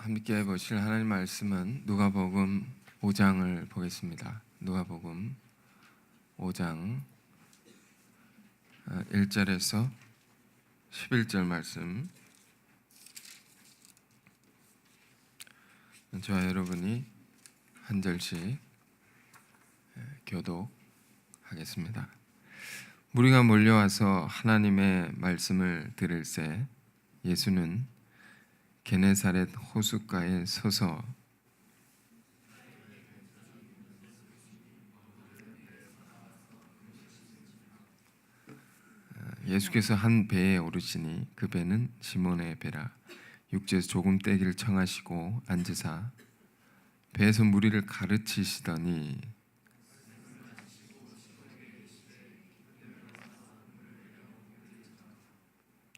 함께 보실 하나님 말씀은 누가복음 5장을 보겠습니다. 누가복음 5장 1절에서 11절 말씀, 저와 여러분이 한 절씩 교독하겠습니다. 무리가 몰려와서 하나님의 말씀을 들을새 예수는 게네사렛 호숫가에 서서 예수께서 한 배에 오르시니 그 배는 시몬의 배라. 육지에서 조금 떼기를 청하시고 앉으사 배에서 무리를 가르치시더니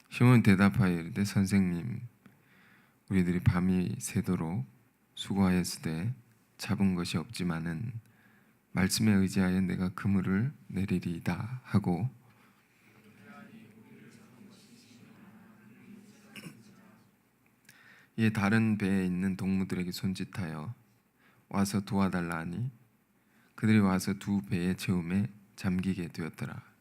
시몬 대답하여 이르되 선생님, 우리들이 밤이 새도록 수고하였으되 잡은 것이 없지만은 말씀에 의지하여 내가 그물을 내리리이다 하고 이에 다른 배에 있는 동무들에게 손짓하여 와서 도와달라 하니 그들이 와서 두 배의 채움에 잠기게 되었더라.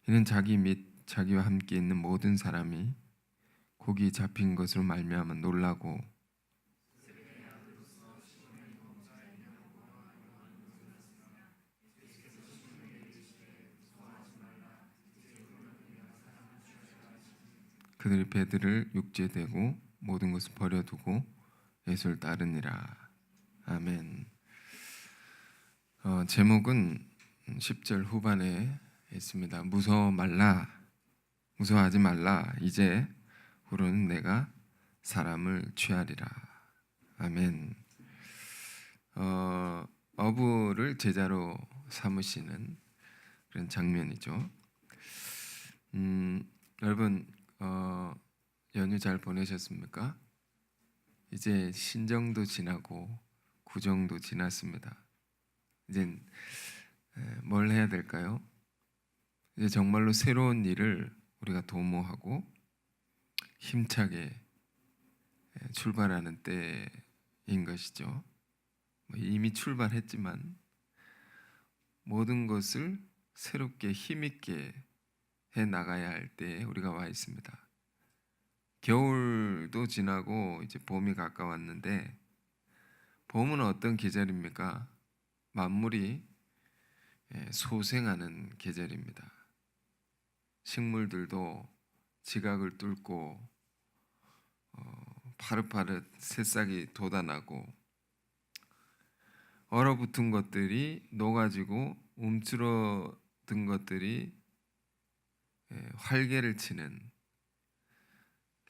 이는 자기 및 자기와 함께 있는 모든 사람이 고기 잡힌 것으로 말미암아 놀라고 그들이 배들을 육지에 대고 모든 것을 버려두고 예수를 따르니라. 아멘. 제목은 10절 후반에 있습니다. 무서워하지 말라. 이제 후로는 내가 사람을 취하리라. 아멘. 어부를 제자로 삼으시는 그런 장면이죠. 여러분 연휴 잘 보내셨습니까? 이제 신정도 지나고 구정도 지났습니다. 이제 뭘 해야 될까요? 이제 정말로 새로운 일을 우리가 도모하고 힘차게 출발하는 때인 것이죠. 이미 출발했지만 모든 것을 새롭게 힘있게 해 나가야 할 때에 우리가 와 있습니다. 겨울도 지나고 이제 봄이 가까웠는데 봄은 어떤 계절입니까? 만물이 소생하는 계절입니다. 식물들도 지각을 뚫고 파릇파릇 새싹이 돋아나고 얼어붙은 것들이 녹아지고 움츠러든 것들이 활개를 치는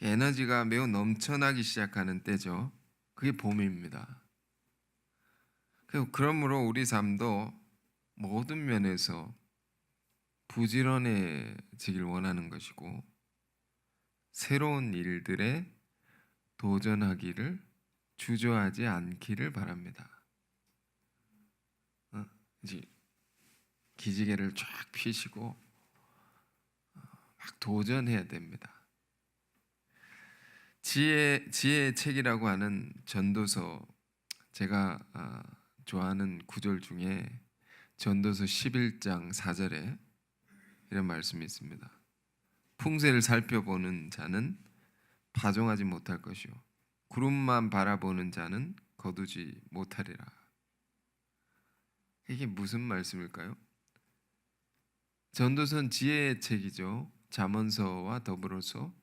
에너지가 매우 넘쳐나기 시작하는 때죠. 그게 봄입니다. 그러므로 우리 삶도 모든 면에서 부지런해지길 원하는 것이고 새로운 일들에 도전하기를 주저하지 않기를 바랍니다. 이제 기지개를 쫙 펴시고 막 도전해야 됩니다. 지혜의 책이라고 하는 전도서, 제가 좋아하는 구절 중에 전도서 11장 4절에 이런 말씀이 있습니다. 풍세를 살펴보는 자는 파종하지 못할 것이요 구름만 바라보는 자는 거두지 못하리라. 이게 무슨 말씀일까요? 전도서는 지혜의 책이죠. 잠언서와 더불어서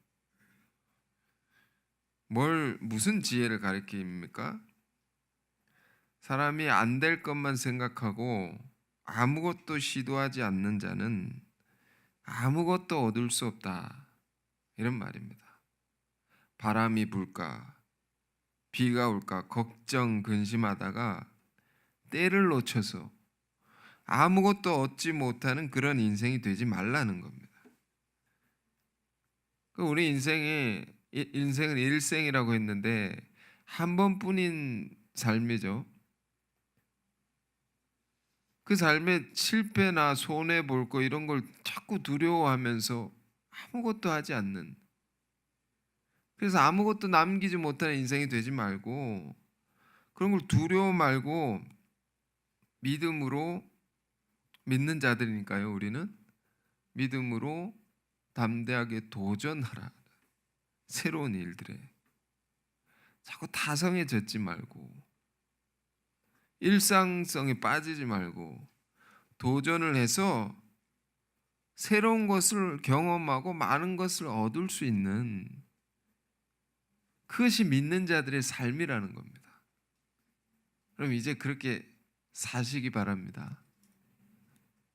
무슨 지혜를 가리킵니까? 사람이 안 될 것만 생각하고 아무것도 시도하지 않는 자는 아무것도 얻을 수 없다, 이런 말입니다. 바람이 불까 비가 올까 걱정 근심하다가 때를 놓쳐서 아무것도 얻지 못하는 그런 인생이 되지 말라는 겁니다. 우리 인생을 일생이라고 했는데 한 번뿐인 삶이죠. 그 삶에 실패나 손해 볼 거 이런 걸 자꾸 두려워하면서 아무것도 하지 않는, 그래서 아무것도 남기지 못하는 인생이 되지 말고 그런 걸 두려워 말고 믿음으로, 믿는 자들이니까요, 우리는 믿음으로 담대하게 도전하라. 새로운 일들에 자꾸 타성해졌지 말고 일상성에 빠지지 말고 도전을 해서 새로운 것을 경험하고 많은 것을 얻을 수 있는, 그것이 믿는 자들의 삶이라는 겁니다. 그럼 이제 그렇게 사시기 바랍니다.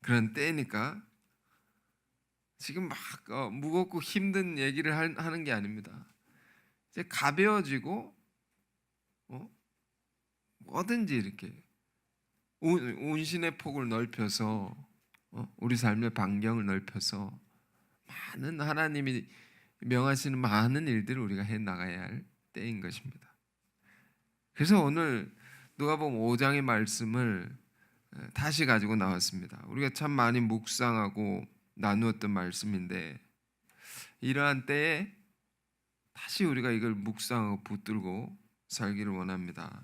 그런 때니까 지금 막 무겁고 힘든 얘기를 하는 게 아닙니다. 이제 가벼워지고 뭐든지 이렇게 운신의 폭을 넓혀서 우리 삶의 반경을 넓혀서 많은 하나님이 명하시는 많은 일들을 우리가 해 나가야 할 때인 것입니다. 그래서 오늘 누가복음 5장의 말씀을 다시 가지고 나왔습니다. 우리가 참 많이 묵상하고 나누었던 말씀인데 이러한 때에 다시 우리가 이걸 묵상하고 붙들고 살기를 원합니다.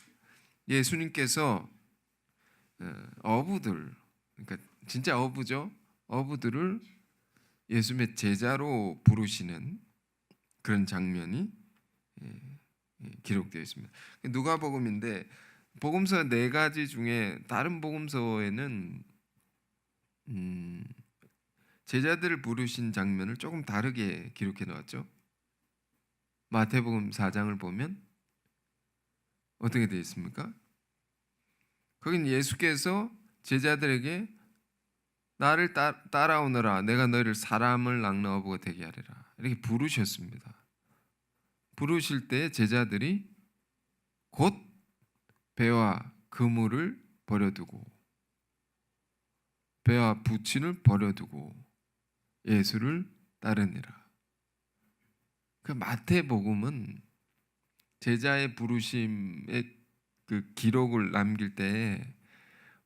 예수님께서 어부들, 그러니까 진짜 어부죠. 어부들을 예수님의 제자로 부르시는 그런 장면이 기록되어 있습니다. 누가복음인데 복음서 4가지 중에 다른 복음서에는 제자들을 부르신 장면을 조금 다르게 기록해 놓았죠. 마태복음 4장을 보면 어떻게 되어 있습니까? 거긴 예수께서 제자들에게 나를 따라오너라, 내가 너희를 사람을 낚는 어부가 되게 하리라, 이렇게 부르셨습니다. 부르실 때 제자들이 곧 배와 그물을 버려두고 배와 부친을 버려두고 예수를 따르니라. 그 마태복음은 제자의 부르심의 그 기록을 남길 때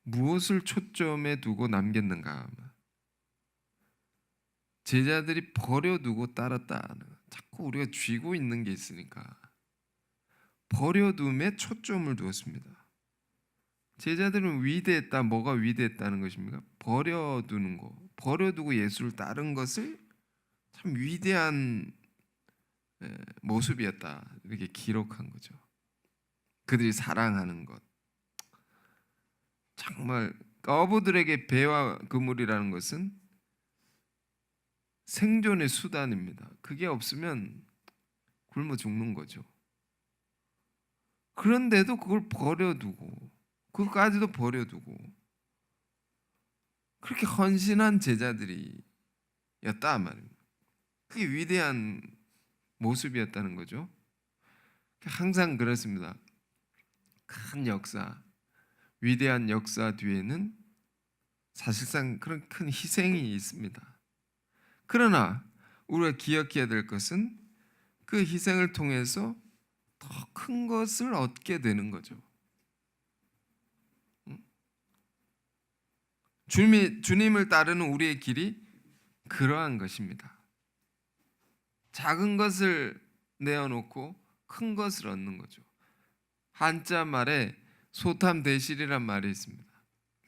무엇을 초점에 두고 남겼는가? 제자들이 버려두고 따랐다. 자꾸 우리가 쥐고 있는 게 있으니까 버려둠에 초점을 두었습니다. 제자들은 위대했다. 뭐가 위대했다는 것입니까? 버려두는 거. 버려두고 예수를 따른 것을 참 위대한 모습이었다. 이렇게 기록한 거죠. 그들이 사랑하는 것. 정말 어부들에게 배와 그물이라는 것은 생존의 수단입니다. 그게 없으면 굶어 죽는 거죠. 그런데도 그걸 버려두고, 그것까지도 버려두고 그렇게 헌신한 제자들이었다 말입니다. 그게 위대한 모습이었다는 거죠. 항상 그렇습니다. 큰 역사, 위대한 역사 뒤에는 사실상 그런 큰 희생이 있습니다. 그러나 우리가 기억해야 될 것은 그 희생을 통해서 더 큰 것을 얻게 되는 거죠. 주님을 따르는 우리의 길이 그러한 것입니다. 작은 것을 내어놓고 큰 것을 얻는 거죠. 한자 말에 소탐대실이란 말이 있습니다.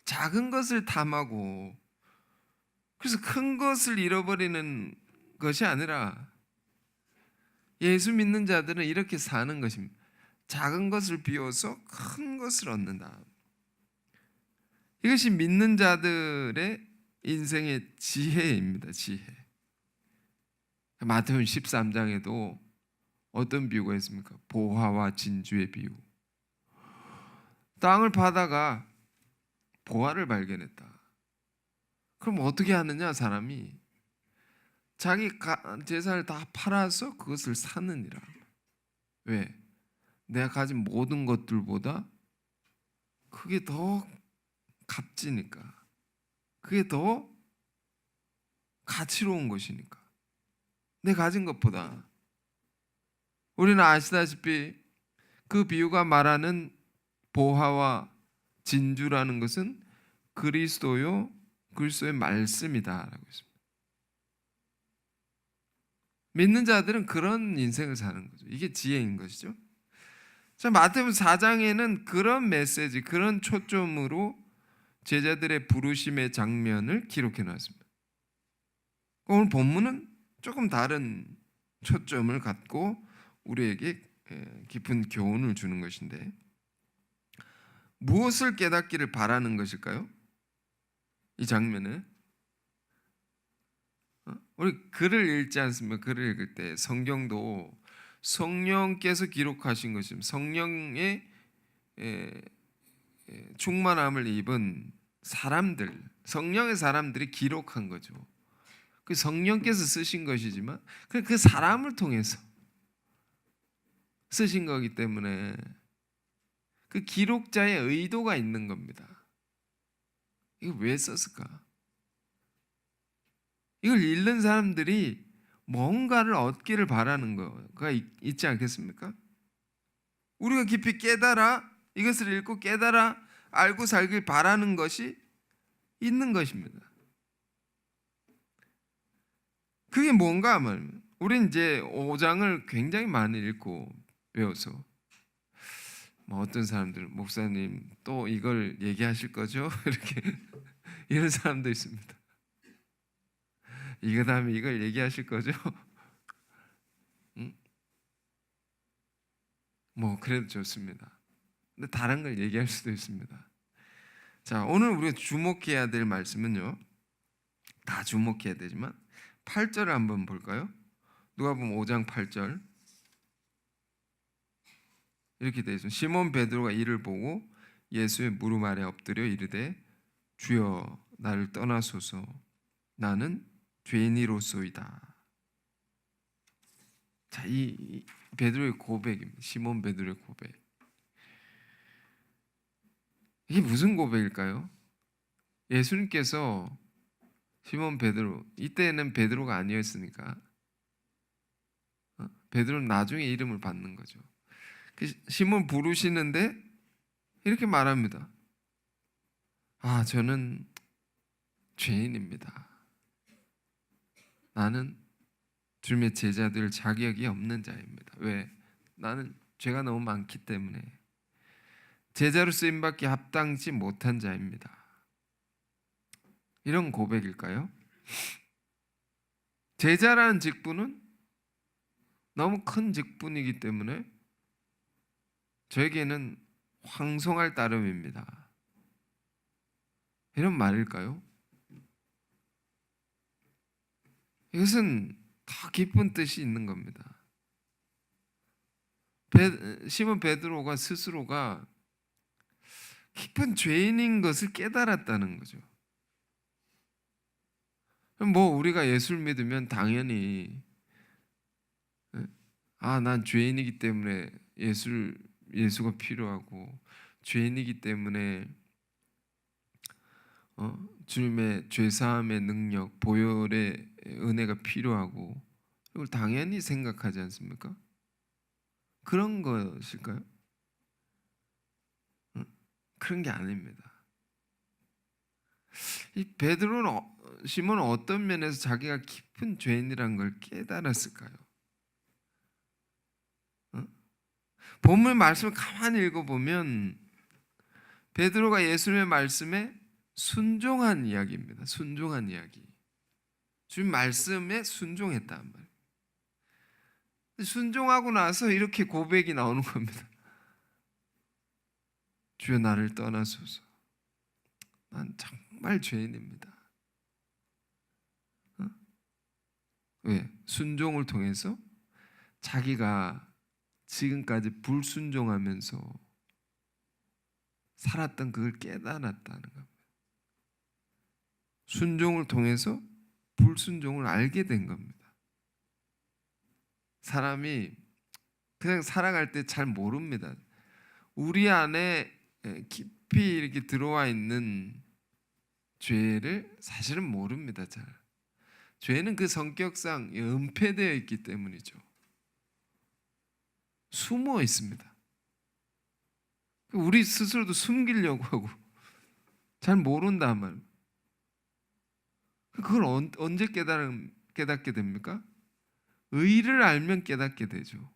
작은 것을 탐하고 그래서 큰 것을 잃어버리는 것이 아니라 예수 믿는 자들은 이렇게 사는 것입니다. 작은 것을 비워서 큰 것을 얻는다. 이것이 믿는 자들의 인생의 지혜입니다. 지혜. 마태복음 13장에도 어떤 비유가 있습니까? 보화와 진주의 비유. 땅을 파다가 보화를 발견했다. 그럼 어떻게 하느냐? 사람이 자기 재산을 다 팔아서 그것을 사느니라. 왜? 내가 가진 모든 것들보다 그게 더 값지니까, 그게 더 가치로운 것이니까, 내 가진 것보다. 우리는 아시다시피 그 비유가 말하는 보화와 진주라는 것은 그리스도요 그리스도의 말씀이다라고 했습니다. 믿는 자들은 그런 인생을 사는 거죠. 이게 지혜인 것이죠. 자, 마태복음 4장에는 그런 메시지, 그런 초점으로 제자들의 부르심의 장면을 기록해 놨습니다. 오늘 본문은 조금 다른 초점을 갖고 우리에게 깊은 교훈을 주는 것인데, 무엇을 깨닫기를 바라는 것일까요? 이 장면은 우리 글을 읽지 않습니까? 글을 읽을 때 성경도 성령께서 기록하신 것입니다. 성령의 충만함을 입은 사람들, 성령의 사람들이 기록한 거죠. 그 성령께서 쓰신 것이지만 그 사람을 통해서 쓰신 거기 때문에 그 기록자의 의도가 있는 겁니다. 이거 왜 썼을까? 이걸 읽는 사람들이 뭔가를 얻기를 바라는 거가 있지 않겠습니까? 우리가 깊이 깨달아, 이것을 읽고 깨달아 알고 살길 바라는 것이 있는 것입니다. 그게 뭔가 하면 우린 이제 5장을 굉장히 많이 읽고 배워서 어떤 사람들은 목사님 또 이걸 얘기하실 거죠? 이렇게 이런 사람도 있습니다. 이거 다음에 이걸 얘기하실 거죠? 응? 그래도 좋습니다. 근데 다른 걸 얘기할 수도 있습니다. 자, 오늘 우리가 주목해야 될 말씀은요, 다 주목해야 되지만 8절을 한번 볼까요? 누가복음 5장 8절 이렇게 되어 있습니다. 시몬 베드로가 이를 보고 예수의 무릎 아래 엎드려 이르되 주여 나를 떠나소서 나는 죄인이로소이다. 자, 이 베드로의 고백입니다. 시몬 베드로의 고백. 이게 무슨 고백일까요? 예수님께서 시몬 베드로, 이때는 베드로가 아니었으니까 베드로는 나중에 이름을 받는 거죠. 시몬 부르시는데 이렇게 말합니다. 저는 죄인입니다. 나는 주님의 제자들 자격이 없는 자입니다. 왜? 나는 죄가 너무 많기 때문에 제자로 쓰임받기 합당치 못한 자입니다. 이런 고백일까요? 제자라는 직분은 너무 큰 직분이기 때문에 저에게는 황송할 따름입니다. 이런 말일까요? 이것은 더 깊은 뜻이 있는 겁니다. 시몬 베드로가 스스로가 깊은 죄인인 것을 깨달았다는 거죠. 우리가 예수를 믿으면 당연히 난 죄인이기 때문에 예수가 필요하고 죄인이기 때문에 주님의 죄사함의 능력, 보혈의 은혜가 필요하고 이걸 당연히 생각하지 않습니까? 그런 것일까요? 그런 게 아닙니다. 이 시몬은 어떤 면에서 자기가 깊은 죄인이라는 걸 깨달았을까요? 본문 말씀을 가만히 읽어보면 베드로가 예수님의 말씀에 순종한 이야기입니다. 순종한 이야기. 주님 말씀에 순종했단 말이에요. 순종하고 나서 이렇게 고백이 나오는 겁니다. 주여 나를 떠나소서. 난 정말 죄인입니다. 왜? 순종을 통해서 자기가 지금까지 불순종하면서 살았던 그걸 깨달았다는 겁니다. 순종을 통해서 불순종을 알게 된 겁니다. 사람이 그냥 살아갈 때 잘 모릅니다. 우리 안에 깊이 이렇게 들어와 있는 죄를 사실은 모릅니다. 잘. 죄는 그 성격상 은폐되어 있기 때문이죠. 숨어 있습니다. 우리 스스로도 숨기려고 하고 잘 모른단 말이에요. 그걸 언제 깨닫게 됩니까? 의를 알면 깨닫게 되죠.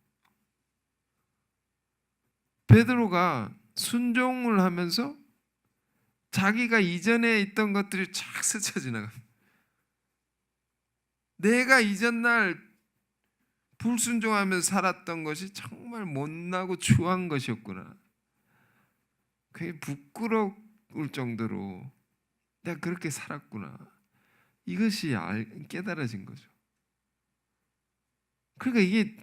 베드로가 순종을 하면서 자기가 이전에 있던 것들이 쫙 스쳐 지나갑니다. 내가 이전날 불순종하면서 살았던 것이 정말 못나고 추한 것이었구나. 그게 부끄러울 정도로 내가 그렇게 살았구나. 이것이 깨달아진 거죠. 그러니까 이게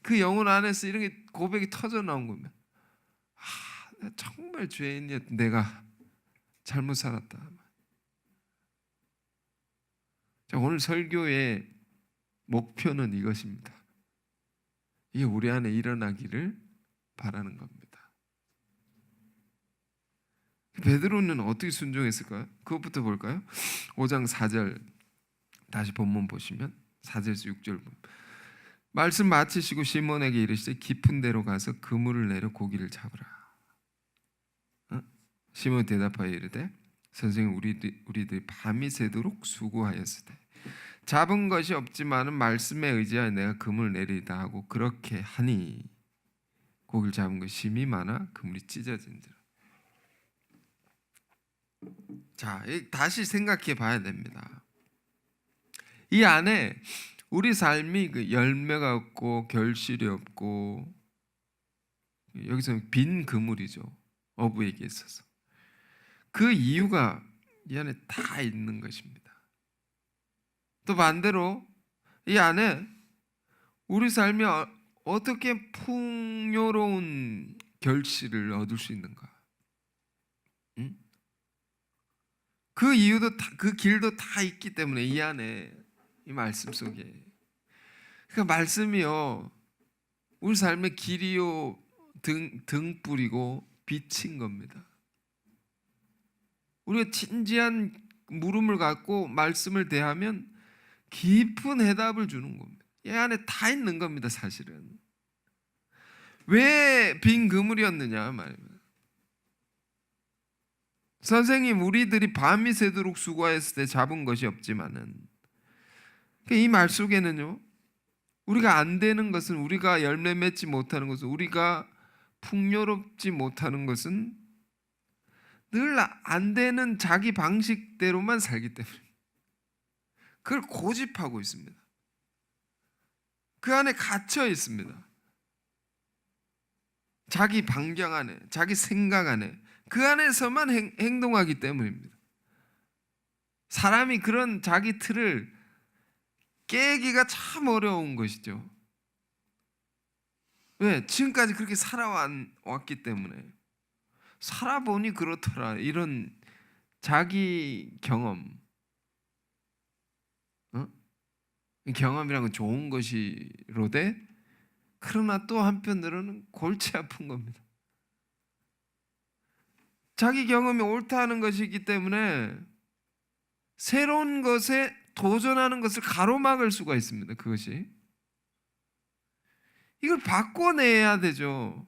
그 영혼 안에서 이런 게 고백이 터져 나온 겁니다. 내가 정말 죄인이었, 내가 잘못 살았다. 자, 오늘 설교의 목표는 이것입니다. 이게 우리 안에 일어나기를 바라는 겁니다. 베드로는 어떻게 순종했을까요? 그것부터 볼까요? 5장 4절 다시 본문 보시면 4절에서 6절 말씀 마치시고 시몬에게 이르시되 깊은 데로 가서 그물을 내려 고기를 잡으라. 시몬이 대답하여 이르되 선생님 우리들이 밤이 새도록 수고하였으되 잡은 것이 없지만은 말씀에 의지하여 내가 그물을 내리다 하고 그렇게 하니 고기를 잡은 것이 힘이 많아 그물이 찢어진지라. 자, 다시 생각해 봐야 됩니다. 이 안에 우리 삶이 그 열매가 없고 결실이 없고 여기서 빈 그물이죠. 어부에게 있어서. 그 이유가 이 안에 다 있는 것입니다. 또 반대로 이 안에 우리 삶이 어떻게 풍요로운 결실을 얻을 수 있는가? 그 이유도 그 길도 다 있기 때문에 이 안에 이 말씀 속에 그 말씀이요 우리 삶의 길이요 등불이고 빛인 겁니다. 우리가 진지한 물음을 갖고 말씀을 대하면 깊은 해답을 주는 겁니다. 이 안에 다 있는 겁니다. 사실은 왜 빈 그물이었느냐 말입니다. 선생님 우리들이 밤이 새도록 수고했을 때 잡은 것이 없지만은 이 말 속에는요 우리가 안 되는 것은 우리가 열매 맺지 못하는 것은 우리가 풍요롭지 못하는 것은 늘 안 되는 자기 방식대로만 살기 때문에 그걸 고집하고 있습니다. 그 안에 갇혀 있습니다. 자기 반경 안에 자기 생각 안에 그 안에서만 행동하기 때문입니다. 사람이 그런 자기 틀을 깨기가 참 어려운 것이죠. 왜? 지금까지 그렇게 살아왔기 때문에 살아보니 그렇더라. 이런 자기 경험 경험이란 건 좋은 것이로되 그러나 또 한편으로는 골치 아픈 겁니다. 자기 경험이 옳다는 것이기 때문에 새로운 것에 도전하는 것을 가로막을 수가 있습니다. 그것이 이걸 바꿔내야 되죠.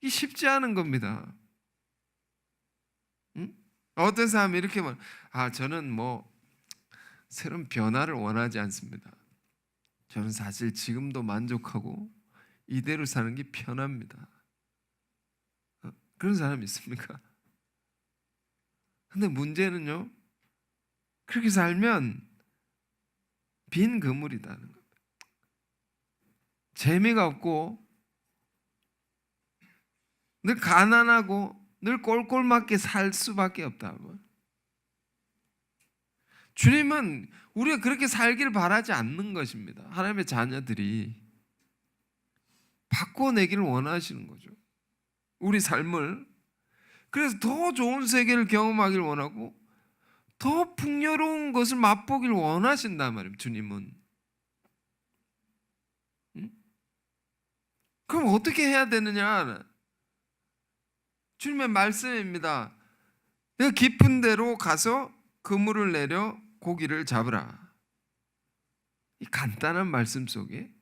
이게 쉽지 않은 겁니다. 어떤 사람이 이렇게 말, 저는 뭐 새로운 변화를 원하지 않습니다. 저는 사실 지금도 만족하고 이대로 사는 게 편합니다. 그런 사람이 있습니까? 근데 문제는요, 그렇게 살면 빈 그물이다는 겁니다. 재미가 없고 늘 가난하고 늘 꼴꼴맞게 살 수밖에 없다. 주님은 우리가 그렇게 살기를 바라지 않는 것입니다. 하나님의 자녀들이 바꿔내기를 원하시는 거죠. 우리 삶을. 그래서 더 좋은 세계를 경험하기를 원하고 더 풍요로운 것을 맛보기를 원하신단 말이에요. 주님은. 그럼 어떻게 해야 되느냐? 주님의 말씀입니다. 내가 깊은 데로 가서 그물을 내려 고기를 잡으라. 이 간단한 말씀 속에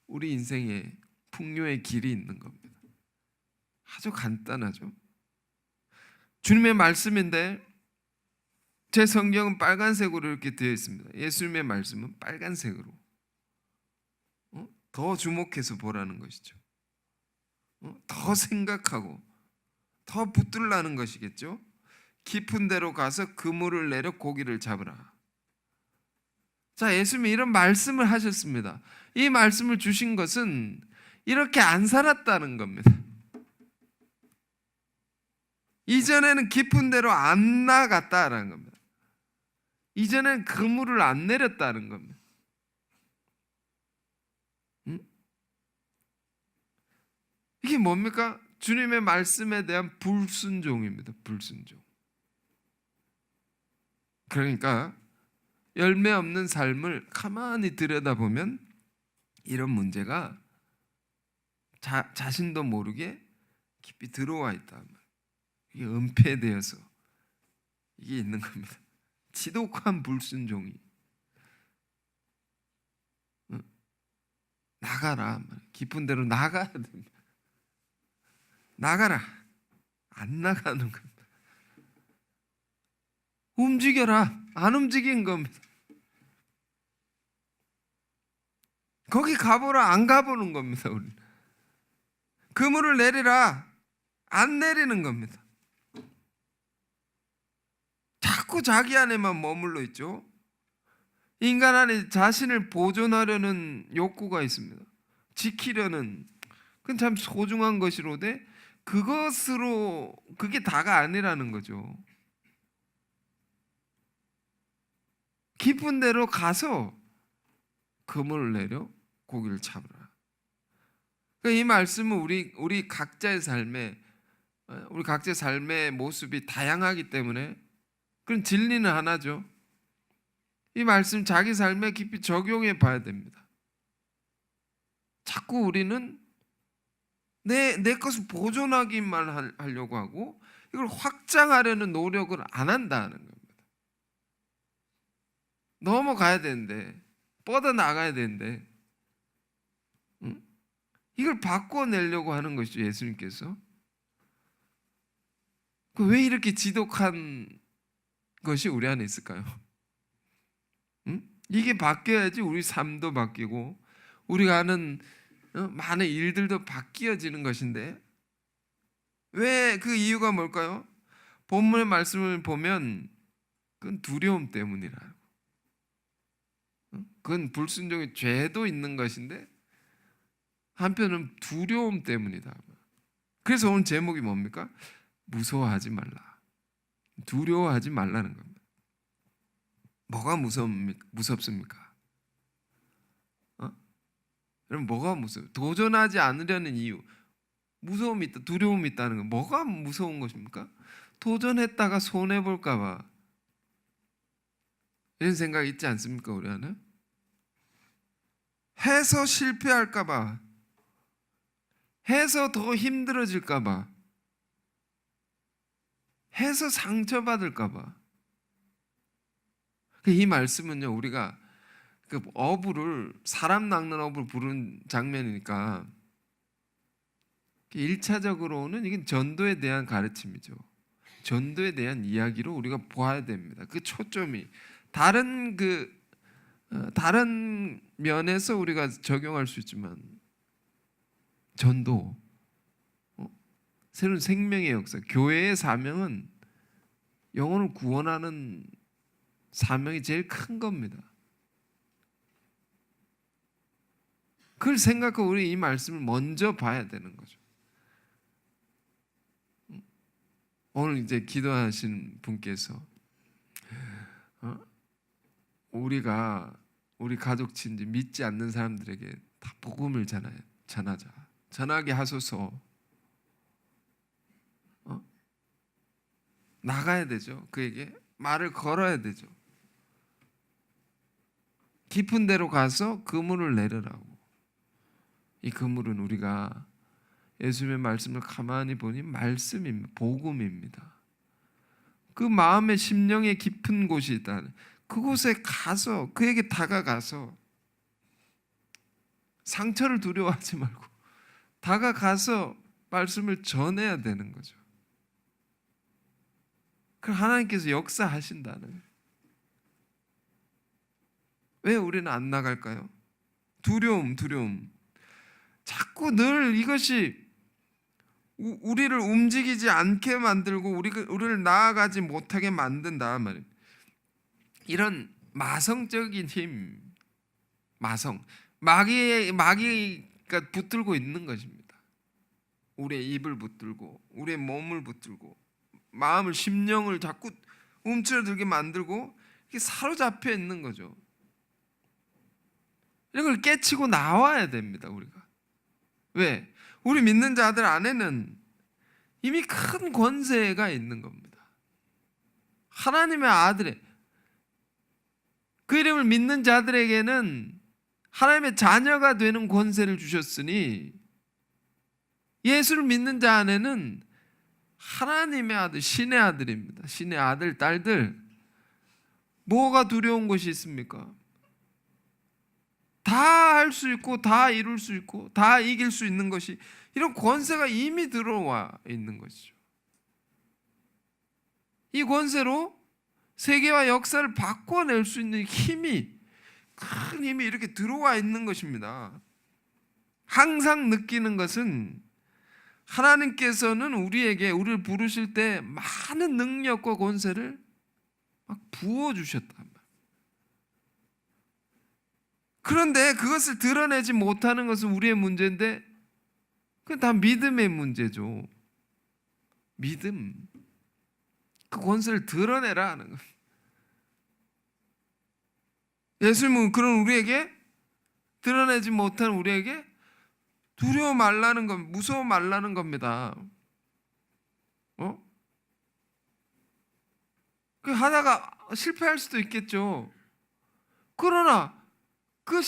우리 인생의 풍요의 길이 있는 겁니다. 아주 간단하죠. 주님의 말씀인데 제 성경은 빨간색으로 이렇게 되어 있습니다. 예수님의 말씀은 빨간색으로 더 주목해서 보라는 것이죠. 더 생각하고 더 붙들라는 것이겠죠. 깊은 데로 가서 그물을 내려 고기를 잡으라. 자, 예수님이 이런 말씀을 하셨습니다. 이 말씀을 주신 것은 이렇게 안 살았다는 겁니다. 이전에는 깊은 데로 안 나갔다라는 겁니다. 이전에는 그물을 안 내렸다는 겁니다. 이게 뭡니까? 주님의 말씀에 대한 불순종입니다. 불순종. 그러니까 열매 없는 삶을 가만히 들여다보면 이런 문제가 자신도 모르게 깊이 들어와 있다. 이게 은폐되어서 이게 있는 겁니다. 지독한 불순종이. 나가라. 깊은 데로 나가야 됩니다. 나가라. 안 나가는 겁니다. 움직여라. 안 움직인 겁니다. 거기 가보라. 안 가보는 겁니다. 우리는. 그물을 내리라. 안 내리는 겁니다. 자꾸 자기 안에만 머물러 있죠. 인간 안에 자신을 보존하려는 욕구가 있습니다. 지키려는. 그건 참 소중한 것이로되 그것으로 그게 다가 아니라는 거죠. 깊은 데로 가서 그물을 내려 고기를 잡으라. 그러니까 이 말씀은 우리 각자의 삶의 모습이 다양하기 때문에 그런 진리는 하나죠. 이 말씀 자기 삶에 깊이 적용해 봐야 됩니다. 자꾸 우리는 내 것을 보존하기만 하려고 하고 이걸 확장하려는 노력을 안 한다는 겁니다. 넘어가야 되는데, 뻗어나가야 되는데 이걸 바꿔내려고 하는 것이죠. 예수님께서. 왜 이렇게 지독한 것이 우리 안에 있을까요? 이게 바뀌어야지 우리 삶도 바뀌고 우리가 하는 많은 일들도 바뀌어지는 것인데 왜 그 이유가 뭘까요? 본문의 말씀을 보면 그건 두려움 때문이라. 그건 불순종의 죄도 있는 것인데 한편은 두려움 때문이다. 그래서 오늘 제목이 뭡니까? 무서워하지 말라. 두려워하지 말라는 겁니다. 뭐가 무섭습니까? 여러분 뭐가 무서워요? 도전하지 않으려는 이유. 무서움이 있다, 두려움이 있다는 건 뭐가 무서운 것입니까? 도전했다가 손해볼까 봐 이런 생각이 있지 않습니까? 우리 안에? 해서 실패할까 봐, 해서 더 힘들어질까 봐, 해서 상처받을까 봐. 이 말씀은요, 우리가 그 어부를, 사람 낚는 어부를 부른 장면이니까 1차적으로는 이건 전도에 대한 가르침이죠. 전도에 대한 이야기로 우리가 보아야 됩니다. 그 초점이 다른 면에서 우리가 적용할 수 있지만 전도, 새로운 생명의 역사, 교회의 사명은 영혼을 구원하는 사명이 제일 큰 겁니다. 그걸 생각하고 우리 이 말씀을 먼저 봐야 되는 거죠. 오늘 이제 기도하신 분께서 우리 가족 친지 믿지 않는 사람들에게 다 복음을 전하게 하소서. 나가야 되죠. 그에게 말을 걸어야 되죠. 깊은 데로 가서 그물을 내려라고. 이 그물은 우리가 예수님의 말씀을 가만히 보니 말씀입니다. 복음입니다. 그 마음의 심령의 깊은 곳이 있다. 그곳에 가서 그에게 다가가서 상처를 두려워하지 말고 다가가서 말씀을 전해야 되는 거죠. 그 하나님께서 역사하신다는 거예요. 왜 우리는 안 나갈까요? 두려움. 자꾸 늘 이것이 우리를 움직이지 않게 만들고 우리를 나아가지 못하게 만든다 말이에요. 이런 마성적인 힘, 마귀가 붙들고 있는 것입니다. 우리의 입을 붙들고 우리의 몸을 붙들고 마음을, 심령을 자꾸 움츠러들게 만들고 이게 사로잡혀 있는 거죠. 이런 걸 깨치고 나와야 됩니다. 우리가. 왜? 우리 믿는 자들 안에는 이미 큰 권세가 있는 겁니다. 하나님의 아들의, 그 이름을 믿는 자들에게는 하나님의 자녀가 되는 권세를 주셨으니, 예수를 믿는 자 안에는 하나님의 아들, 신의 아들입니다. 신의 아들, 딸들. 뭐가 두려운 것이 있습니까? 다 할 수 있고 다 이룰 수 있고 다 이길 수 있는 것이, 이런 권세가 이미 들어와 있는 것이죠. 이 권세로 세계와 역사를 바꿔낼 수 있는 힘이, 큰 힘이 이렇게 들어와 있는 것입니다. 항상 느끼는 것은 하나님께서는 우리를 부르실 때 많은 능력과 권세를 막 부어주셨단 말이에요. 그런데 그것을 드러내지 못하는 것은 우리의 문제인데, 그건 다 믿음의 문제죠. 믿음. 그 권세를 드러내라 하는 거예요. 예수님은 그런 우리에게, 드러내지 못한 우리에게 두려워 말라는 것, 무서워 말라는 겁니다. 그 하다가 실패할 수도 있겠죠. 그러나 그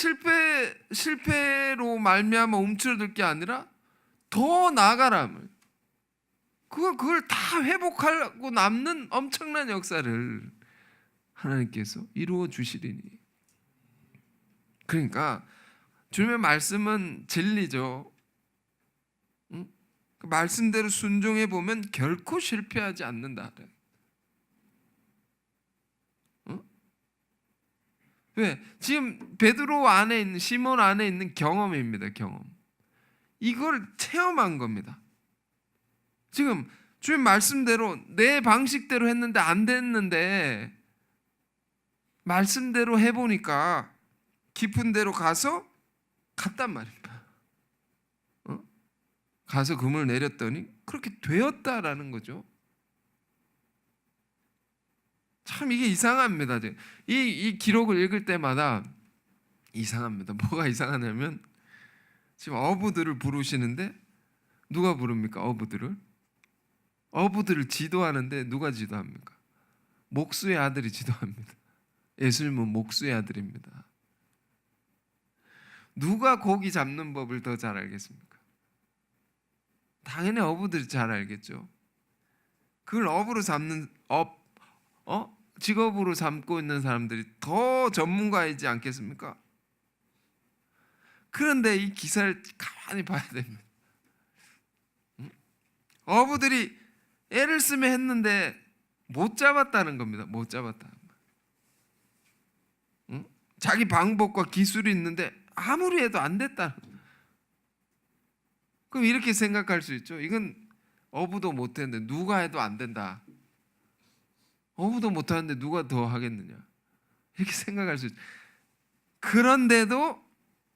실패로 말미암아 움츠러들 게 아니라 더 나아가라면, 그걸 다 회복하고 남는 엄청난 역사를 하나님께서 이루어 주시리니. 그러니까 주님의 말씀은 진리죠. 그 말씀대로 순종해 보면 결코 실패하지 않는다. 왜? 지금 베드로 안에 있는, 시몬 안에 있는 경험입니다. 경험. 이걸 체험한 겁니다. 지금 주님 말씀대로 내 방식대로 했는데 안 됐는데, 말씀대로 해보니까 깊은 데로 갔단 말입니다. 가서 금을 내렸더니 그렇게 되었다라는 거죠. 참 이게 이상합니다. 이 기록을 읽을 때마다 이상합니다. 뭐가 이상하냐면, 지금 어부들을 부르시는데 누가 부릅니까? 어부들을 지도하는데 누가 지도합니까? 목수의 아들이 지도합니다. 예수님은 목수의 아들입니다. 누가 고기 잡는 법을 더 잘 알겠습니까? 당연히 어부들이 잘 알겠죠. 그걸 직업으로 삼고 있는 사람들이 더 전문가이지 않겠습니까? 그런데 이 기사를 가만히 봐야 됩니다. 어부들이 애를 쓰며 했는데 못 잡았다는 겁니다. 못 잡았다. 자기 방법과 기술이 있는데 아무리 해도 안 됐다. 그럼 이렇게 생각할 수 있죠. 이건 어부도 못했는데 누가 해도 안 된다. 어부도 못하는데 누가 더 하겠느냐, 이렇게 생각할 수 있죠. 그런데도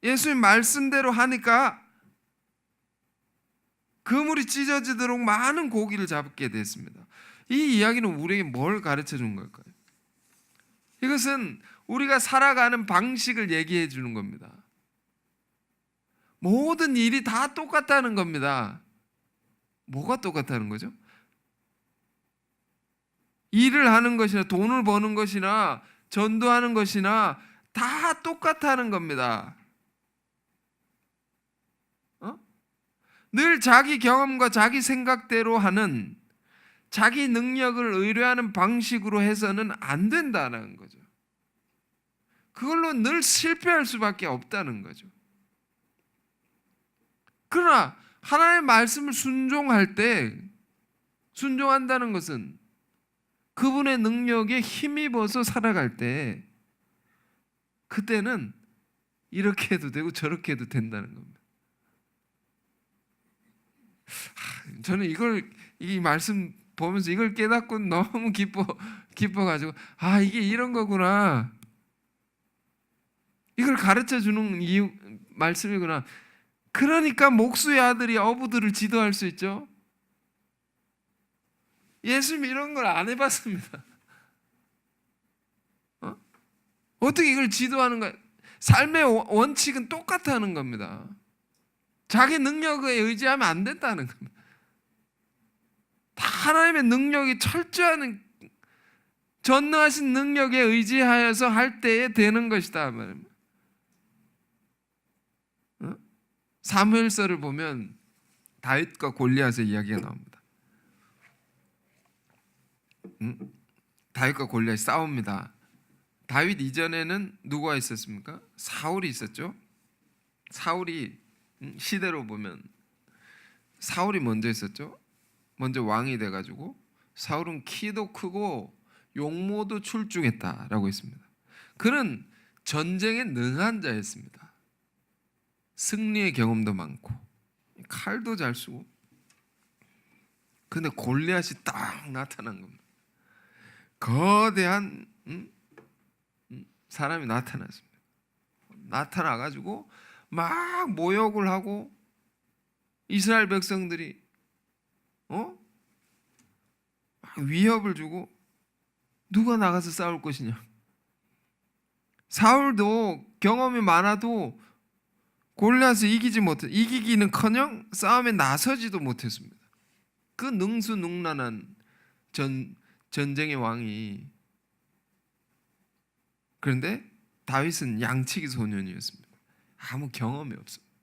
예수님 말씀대로 하니까 그물이 찢어지도록 많은 고기를 잡게 됐습니다. 이 이야기는 우리에게 뭘 가르쳐 준 걸까요? 이것은 우리가 살아가는 방식을 얘기해 주는 겁니다. 모든 일이 다 똑같다는 겁니다. 뭐가 똑같다는 거죠? 일을 하는 것이나 돈을 버는 것이나 전도하는 것이나 다 똑같다는 겁니다. 늘 자기 경험과 자기 생각대로 하는, 자기 능력을 의뢰하는 방식으로 해서는 안 된다는 거죠. 그걸로 늘 실패할 수밖에 없다는 거죠. 그러나 하나님의 말씀을 순종한다는 것은 그분의 능력에 힘입어서 살아갈 때 그때는 이렇게 해도 되고 저렇게 해도 된다는 겁니다. 저는 이 말씀 보면서 이걸 깨닫고 너무 기뻐가지고 이게 이런 거구나. 이걸 가르쳐 주는 이유 말씀이구나. 그러니까 목수의 아들이 어부들을 지도할 수 있죠. 예수님 이런 걸 안 해봤습니다. 어떻게 이걸 지도하는가? 삶의 원칙은 똑같다는 겁니다. 자기 능력에 의지하면 안 된다는 겁니다. 다 하나님의 능력이 철저한 전능하신 능력에 의지하여서 할 때에 되는 것이다. 사무엘서를 보면 다윗과 골리앗의 이야기가 나옵니다. 다윗과 골리앗이 싸웁니다. 다윗 이전에는 누가 있었습니까? 사울이 있었죠. 사울이 시대로 보면 사울이 먼저 있었죠. 먼저 왕이 돼가지고 사울은 키도 크고 용모도 출중했다라고 했습니다. 그는 전쟁에 능한 자였습니다. 승리의 경험도 많고 칼도 잘 쓰고. 근데 골리앗이 딱 나타난 겁니다. 거대한 사람이 나타났습니다. 나타나가지고 막 모욕을 하고 이스라엘 백성들이 막 위협을 주고 누가 나가서 싸울 것이냐. 사울도 경험이 많아도 골리앗을 이기기는커녕 싸움에 나서지도 못했습니다. 그 능수능란한 전쟁의 왕이. 그런데 다윗은 양치기 소년이었습니다. 아무 경험이 없습니다.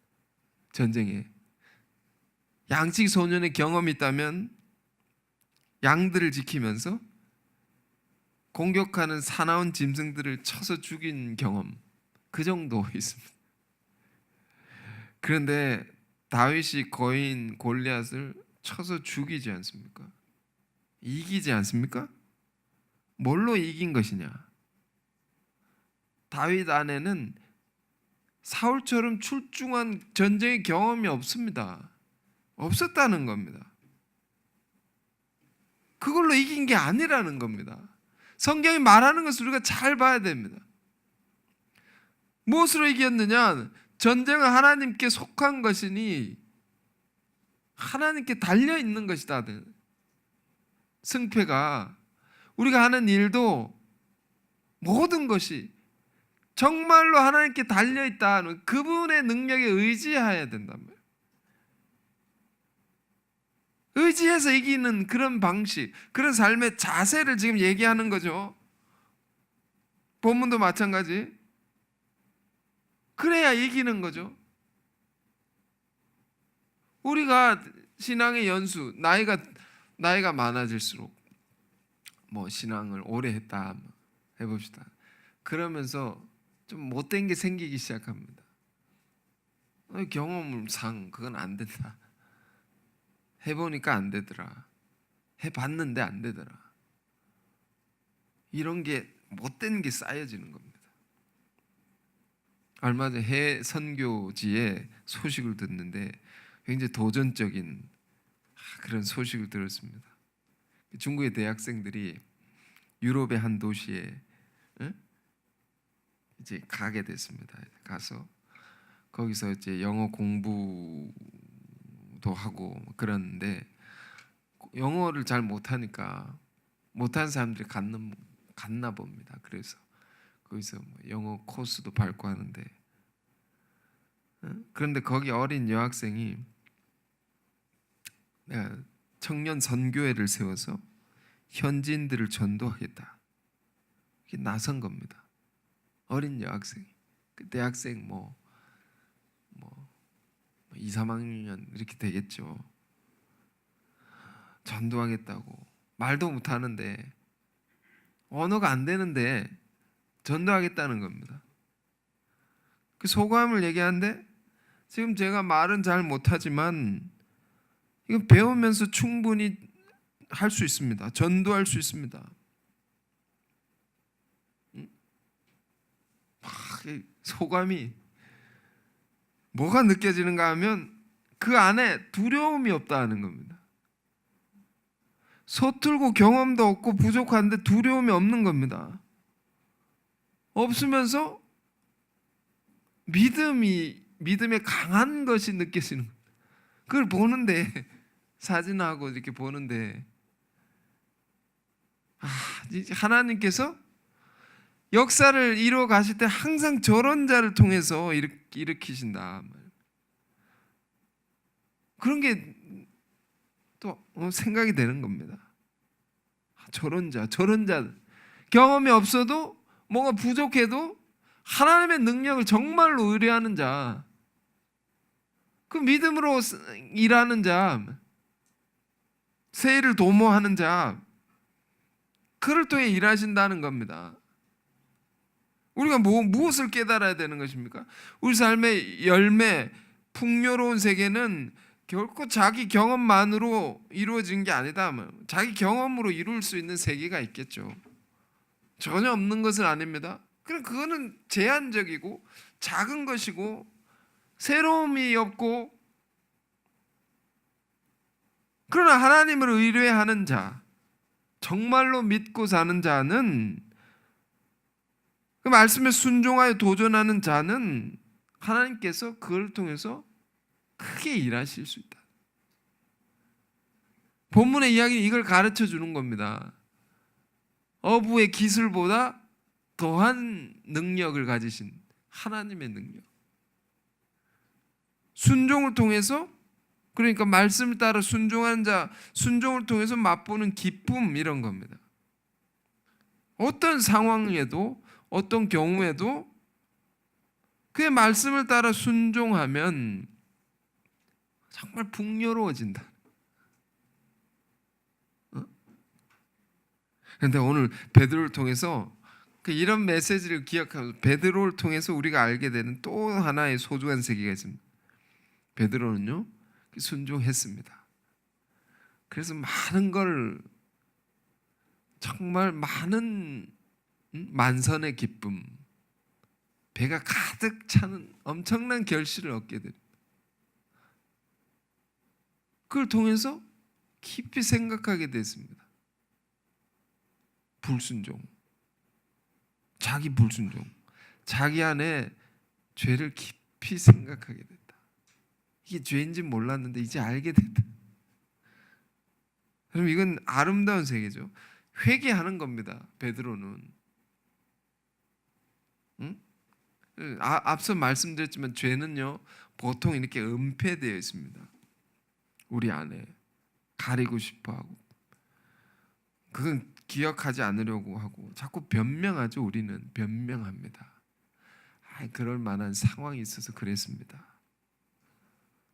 전쟁에. 양치기 소년의 경험이 있다면 양들을 지키면서 공격하는 사나운 짐승들을 쳐서 죽인 경험, 그 정도 있습니다. 그런데 다윗이 거인 골리앗을 쳐서 죽이지 않습니까? 이기지 않습니까? 뭘로 이긴 것이냐? 다윗 안에는 사울처럼 출중한 전쟁의 경험이 없습니다. 없었다는 겁니다. 그걸로 이긴 게 아니라는 겁니다. 성경이 말하는 것을 우리가 잘 봐야 됩니다. 무엇으로 이겼느냐? 전쟁은 하나님께 속한 것이니 하나님께 달려 있는 것이다. 승패가 우리가 하는 일도 모든 것이 정말로 하나님께 달려 있다. 그분의 능력에 의지해야 된단 말이에요. 의지해서 이기는 그런 방식, 그런 삶의 자세를 지금 얘기하는 거죠. 본문도 마찬가지. 그래야 이기는 거죠. 우리가 신앙의 연수, 나이가 많아질수록 신앙을 오래 했다 해봅시다. 그러면서 좀 못된 게 생기기 시작합니다. 경험상 그건 안 된다. 해보니까 안 되더라. 해봤는데 안 되더라. 이런 게 못된 게 쌓여지는 겁니다. 얼마 전에 해외 선교지에 소식을 듣는데 굉장히 도전적인 그런 소식을 들었습니다. 중국의 대학생들이 유럽의 한 도시에 이제 가게 됐습니다. 가서 거기서 이제 영어 공부도 하고 그러는데 영어를 잘 못하니까 못하는 사람들이 갔나 봅니다. 그래서 거기서 영어 코스도 밟고 하는데 그런데 거기 어린 여학생이 내가 청년 선교회를 세워서 현지인들을 전도하겠다. 이게 나선 겁니다. 어린 여학생, 그 대학생 2, 3학년 이렇게 되겠죠. 전도하겠다고 말도 못하는데 언어가 안 되는데 전도하겠다는 겁니다. 그 소감을 얘기하는데 지금 제가 말은 잘 못하지만 이거 배우면서 충분히 할 수 있습니다. 전도할 수 있습니다. 소감이 뭐가 느껴지는가 하면 그 안에 두려움이 없다는 겁니다. 서툴고 경험도 없고 부족한데 두려움이 없는 겁니다. 없으면서 믿음에 강한 것이 느껴지는 거예요. 그걸 보는데, 사진하고 이렇게 보는데, 하나님께서 역사를 이루어 가실 때 항상 저런 자를 통해서 일으키신다. 그런 게 또 생각이 되는 겁니다. 저런 자, 경험이 없어도 뭔가 부족해도 하나님의 능력을 정말로 의뢰하는 자, 그 믿음으로 일하는 자, 세일을 도모하는 자, 그를 통해 일하신다는 겁니다. 우리가 무엇을 깨달아야 되는 것입니까? 우리 삶의 열매, 풍요로운 세계는 결코 자기 경험만으로 이루어진 게 아니다. 자기 경험으로 이룰 수 있는 세계가 있겠죠. 전혀 없는 것은 아닙니다. 그럼 그거는 제한적이고 작은 것이고 새로움이 없고, 그러나 하나님을 의뢰하는 자, 정말로 믿고 사는 자는, 그 말씀에 순종하여 도전하는 자는 하나님께서 그걸 통해서 크게 일하실 수 있다. 본문의 이야기는 이걸 가르쳐 주는 겁니다. 어부의 기술보다 더한 능력을 가지신 하나님의 능력. 순종을 통해서, 그러니까 말씀을 따라 순종하는 자, 순종을 통해서 맛보는 기쁨, 이런 겁니다. 어떤 상황에도, 어떤 경우에도 그의 말씀을 따라 순종하면 정말 풍요로워진다. 그런데 오늘 베드로를 통해서 이런 메시지를 기억하면서 베드로를 통해서 우리가 알게 되는 또 하나의 소중한 세계가 있습니다. 베드로는요, 순종했습니다. 그래서 많은 걸, 정말 많은 만선의 기쁨, 배가 가득 차는 엄청난 결실을 얻게 됩니다. 그걸 통해서 깊이 생각하게 됐습니다. 불순종, 자기 불순종, 자기 안에 죄를 깊이 생각하게 됐다. 이게 죄인지 몰랐는데 이제 알게 됐다. 그럼 이건 아름다운 세계죠. 회개하는 겁니다. 베드로는. 응? 앞서 말씀드렸지만 죄는요, 보통 이렇게 은폐되어 있습니다. 우리 안에 가리고 싶어하고, 그건 기억하지 않으려고 하고 자꾸 변명하죠. 우리는 변명합니다. 그럴 만한 상황이 있어서 그랬습니다.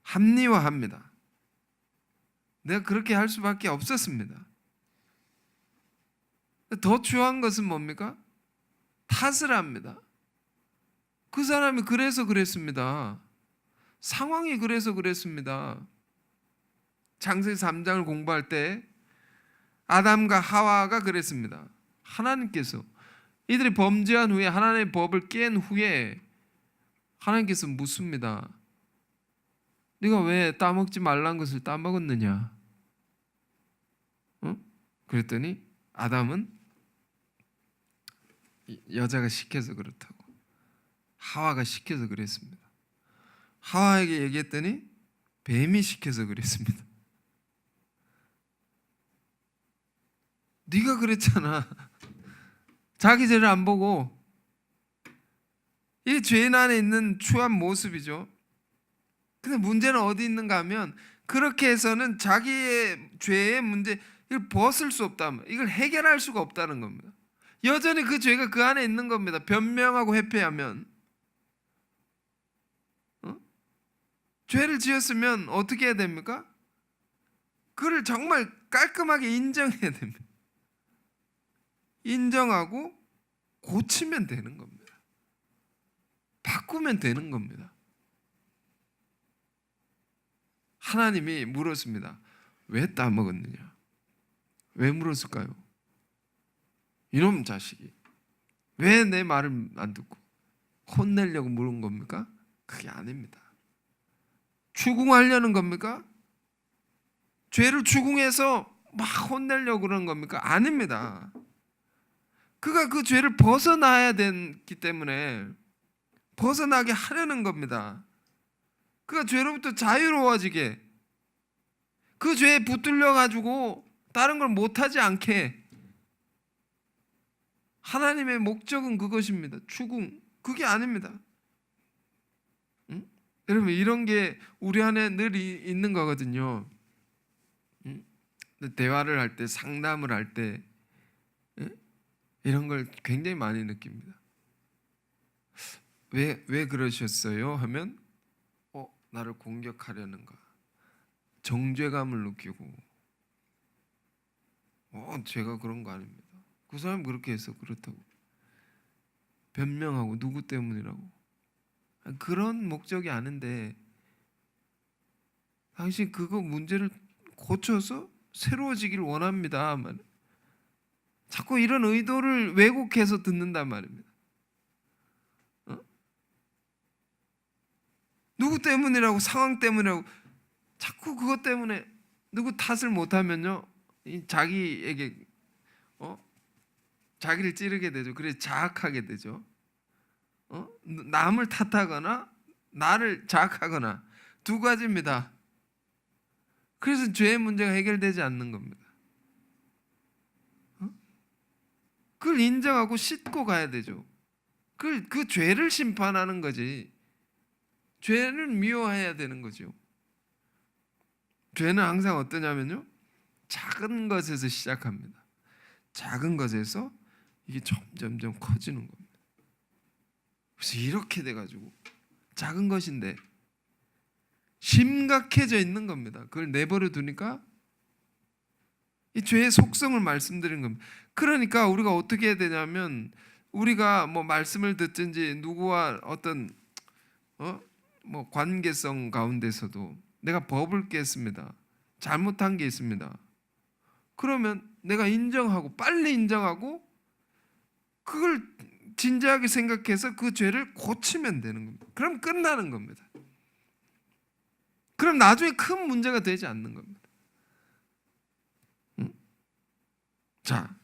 합리화합니다. 내가 그렇게 할 수밖에 없었습니다. 더 중요한 것은 뭡니까? 탓을 합니다. 그 사람이 그래서 그랬습니다. 상황이 그래서 그랬습니다. 창세기 3장을 공부할 때 아담과 하와가 그랬습니다. 하나님께서 이들이 범죄한 후에, 하나님의 법을 깬 후에 하나님께서 묻습니다. 네가 왜 따먹지 말란 것을 따먹었느냐? 그랬더니 아담은 여자가 시켜서 그렇다고, 하와가 시켜서 그랬습니다. 하와에게 얘기했더니 뱀이 시켜서 그랬습니다. 네가 그랬잖아. 자기 죄를 안 보고. 이 죄인 안에 있는 추한 모습이죠. 근데 문제는 어디 있는가 하면, 그렇게 해서는 자기의 죄의 문제, 이걸 벗을 수 없다, 이걸 해결할 수가 없다는 겁니다. 여전히 그 죄가 그 안에 있는 겁니다. 변명하고 회피하면. 죄를 지었으면 어떻게 해야 됩니까? 그를 정말 깔끔하게 인정해야 됩니다. 인정하고 고치면 되는 겁니다. 바꾸면 되는 겁니다. 하나님이 물었습니다. 왜 따먹었느냐? 왜 물었을까요? 이놈 자식이 왜 내 말을 안 듣고 혼내려고 물은 겁니까? 그게 아닙니다. 추궁하려는 겁니까? 죄를 추궁해서 막 혼내려고 그러는 겁니까? 아닙니다. 그가 그 죄를 벗어나야 되기 때문에 벗어나게 하려는 겁니다. 그가 죄로부터 자유로워지게, 그 죄에 붙들려 가지고 다른 걸 못하지 않게. 하나님의 목적은 그것입니다. 추궁, 그게 아닙니다. 응? 여러분, 이런 게 우리 안에 늘 있는 거거든요. 응? 대화를 할 때, 상담을 할 때, 응? 이런 걸 굉장히 많이 느낍니다. 왜 그러셨어요? 하면 나를 공격하려는가, 정죄감을 느끼고, 제가 그런 거 아닙니다. 그 사람 그렇게 해서 그렇다고 변명하고, 누구 때문이라고. 그런 목적이 아닌데, 당신 그거 문제를 고쳐서 새로워지기를 원합니다. 자꾸 이런 의도를 왜곡해서 듣는단 말입니다. 누구 때문이라고, 상황 때문이라고 자꾸 그것 때문에 누구 탓을 못하면요, 자기에게 자기를 찌르게 되죠. 그래서 자학하게 되죠. 남을 탓하거나 나를 자학하거나 두 가지입니다. 그래서 죄의 문제가 해결되지 않는 겁니다. 그걸 인정하고 씻고 가야 되죠. 그 죄를 심판하는 거지, 죄를 미워해야 되는 거죠. 죄는 항상 어떠냐면요, 작은 것에서 시작합니다. 작은 것에서 이게 점점 커지는 겁니다. 그래서 이렇게 돼가지고 작은 것인데 심각해져 있는 겁니다. 그걸 내버려 두니까 이 죄의 속성을 말씀드린 겁니다. 그러니까 우리가 어떻게 해야 되냐면, 우리가 뭐 말씀을 듣든지 누구와 어떤 뭐 관계성 가운데서도 내가 법을 깼습니다. 잘못한 게 있습니다. 그러면 내가 인정하고, 빨리 인정하고, 그걸 진지하게 생각해서 그 죄를 고치면 되는 겁니다. 그럼 끝나는 겁니다. 그럼 나중에 큰 문제가 되지 않는 겁니다. 자,